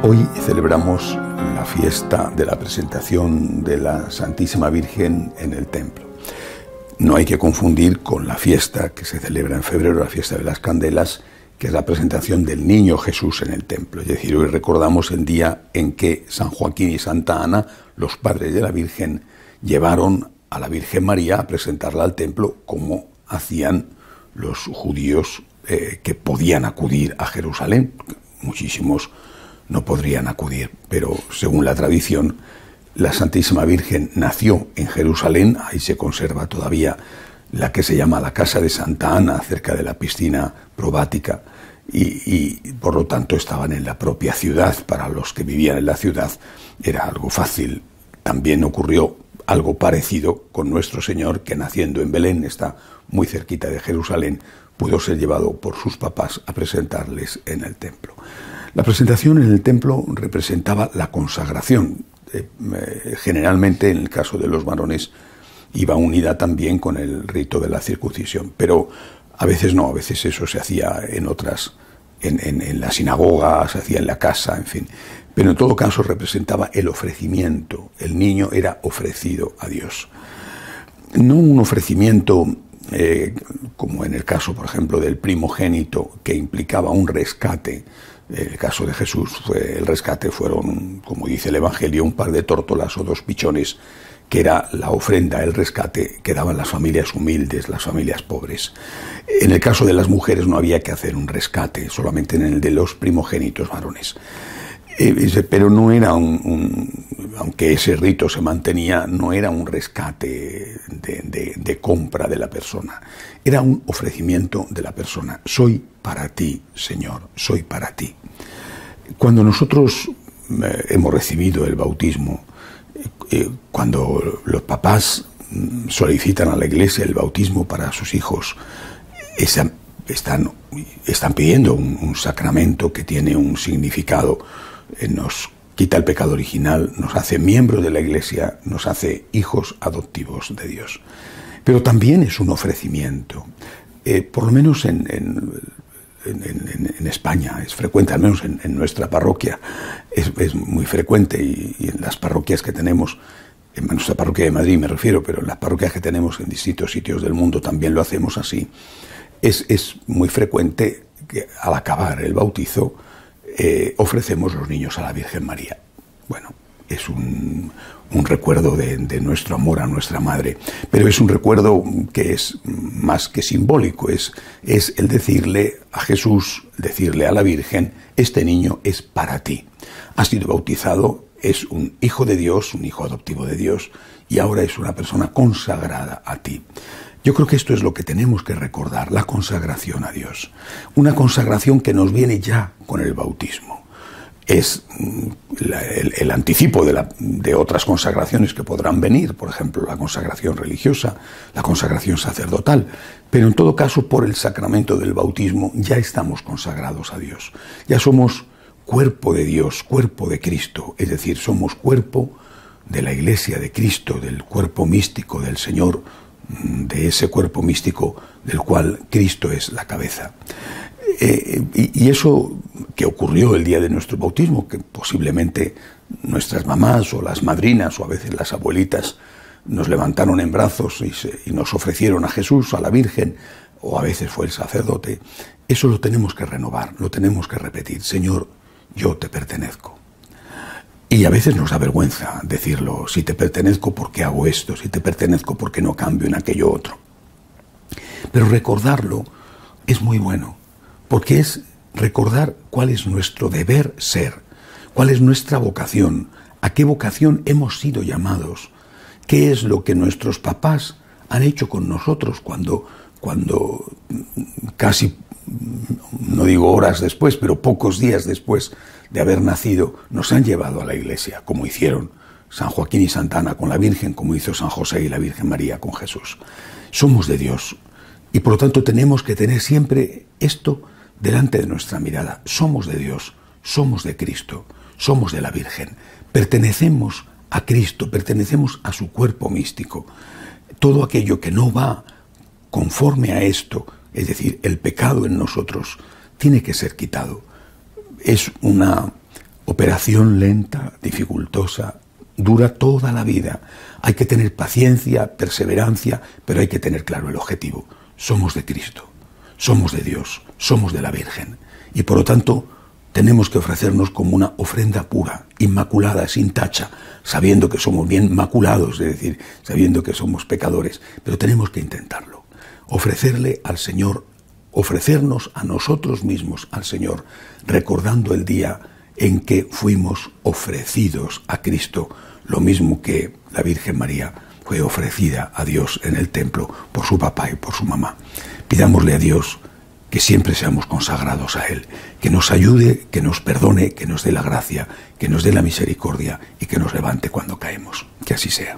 Hoy celebramos la fiesta de la presentación de la Santísima Virgen en el templo. No hay que confundir con la fiesta que se celebra en febrero, la fiesta de las candelas, que es la presentación del niño Jesús en el templo. Es decir, hoy recordamos el día en que San Joaquín y Santa Ana, los padres de la Virgen, llevaron a la Virgen María a presentarla al templo como hacían los judíos que podían acudir a Jerusalén. Muchísimos no podrían acudir, pero según la tradición, la Santísima Virgen nació en Jerusalén. Ahí se conserva todavía la que se llama la Casa de Santa Ana, cerca de la piscina probática, y por lo tanto estaban en la propia ciudad. Para los que vivían en la ciudad era algo fácil. También ocurrió algo parecido con nuestro Señor, que naciendo en Belén, está muy cerquita de Jerusalén, pudo ser llevado por sus papás a presentarles en el templo. La presentación en el templo representaba la consagración. Generalmente, en el caso de los varones, iba unida también con el rito de la circuncisión, pero a veces no, a veces eso se hacía en otras, en la sinagoga, se hacía en la casa, en fin. Pero en todo caso representaba el ofrecimiento. El niño era ofrecido a Dios. No un ofrecimiento como en el caso, por ejemplo, del primogénito, que implicaba un rescate. En el caso de Jesús, el rescate fueron, como dice el Evangelio, un par de tórtolas o 2 pichones, que era la ofrenda, el rescate que daban las familias humildes, las familias pobres. En el caso de las mujeres no había que hacer un rescate, solamente en el de los primogénitos varones. Pero no era aunque ese rito se mantenía, no era un rescate de compra de la persona, era un ofrecimiento de la persona. Soy para ti, Señor, soy para ti. Cuando nosotros hemos recibido el bautismo, cuando los papás solicitan a la Iglesia el bautismo para sus hijos, están pidiendo un sacramento que tiene un significado. Nos quita el pecado original, nos hace miembros de la Iglesia, nos hace hijos adoptivos de Dios. Pero también es un ofrecimiento. Por lo menos en España es frecuente, al menos en nuestra parroquia es muy frecuente, y en las parroquias que tenemos, en nuestra parroquia de Madrid me refiero, pero en las parroquias que tenemos en distintos sitios del mundo también lo hacemos así. Es muy frecuente que al acabar el bautizo ofrecemos los niños a la Virgen María. Bueno, es un recuerdo de nuestro amor a nuestra Madre, pero es un recuerdo que es más que simbólico, es el decirle a Jesús, decirle a la Virgen: este niño es para ti, ha sido bautizado, es un hijo de Dios, un hijo adoptivo de Dios, y ahora es una persona consagrada a ti. Yo creo que esto es lo que tenemos que recordar, la consagración a Dios. Una consagración que nos viene ya con el bautismo. Es el anticipo de otras consagraciones que podrán venir, por ejemplo, la consagración religiosa, la consagración sacerdotal. Pero en todo caso, por el sacramento del bautismo, ya estamos consagrados a Dios. Ya somos cuerpo de Dios, cuerpo de Cristo, es decir, somos cuerpo de la Iglesia de Cristo, del cuerpo místico del Señor, de ese cuerpo místico del cual Cristo es la cabeza. Y eso que ocurrió el día de nuestro bautismo, que posiblemente nuestras mamás o las madrinas o a veces las abuelitas nos levantaron en brazos y nos ofrecieron a Jesús, a la Virgen, o a veces fue el sacerdote, eso lo tenemos que renovar, lo tenemos que repetir: Señor, yo te pertenezco. Y a veces nos da vergüenza decirlo: si te pertenezco, ¿por qué hago esto? Si te pertenezco, ¿por qué no cambio en aquello otro? Pero recordarlo es muy bueno, porque es recordar cuál es nuestro deber ser, cuál es nuestra vocación, a qué vocación hemos sido llamados, qué es lo que nuestros papás han hecho con nosotros cuando casi, no digo horas después, pero pocos días después de haber nacido, nos han llevado a la Iglesia, como hicieron San Joaquín y Santa Ana con la Virgen, como hizo San José y la Virgen María con Jesús. Somos de Dios, y por lo tanto tenemos que tener siempre esto delante de nuestra mirada. Somos de Dios, somos de Cristo, somos de la Virgen, pertenecemos a Cristo, pertenecemos a su cuerpo místico. Todo aquello que no va conforme a esto, es decir, el pecado en nosotros, tiene que ser quitado. Es una operación lenta, dificultosa, dura toda la vida. Hay que tener paciencia, perseverancia, pero hay que tener claro el objetivo. Somos de Cristo, somos de Dios, somos de la Virgen. Y por lo tanto, tenemos que ofrecernos como una ofrenda pura, inmaculada, sin tacha, sabiendo que somos bien maculados, es decir, sabiendo que somos pecadores, pero tenemos que intentarlo. Ofrecerle al Señor, ofrecernos a nosotros mismos al Señor, recordando el día en que fuimos ofrecidos a Cristo, lo mismo que la Virgen María fue ofrecida a Dios en el templo por su papá y por su mamá. Pidámosle a Dios que siempre seamos consagrados a Él, que nos ayude, que nos perdone, que nos dé la gracia, que nos dé la misericordia y que nos levante cuando caemos. Que así sea.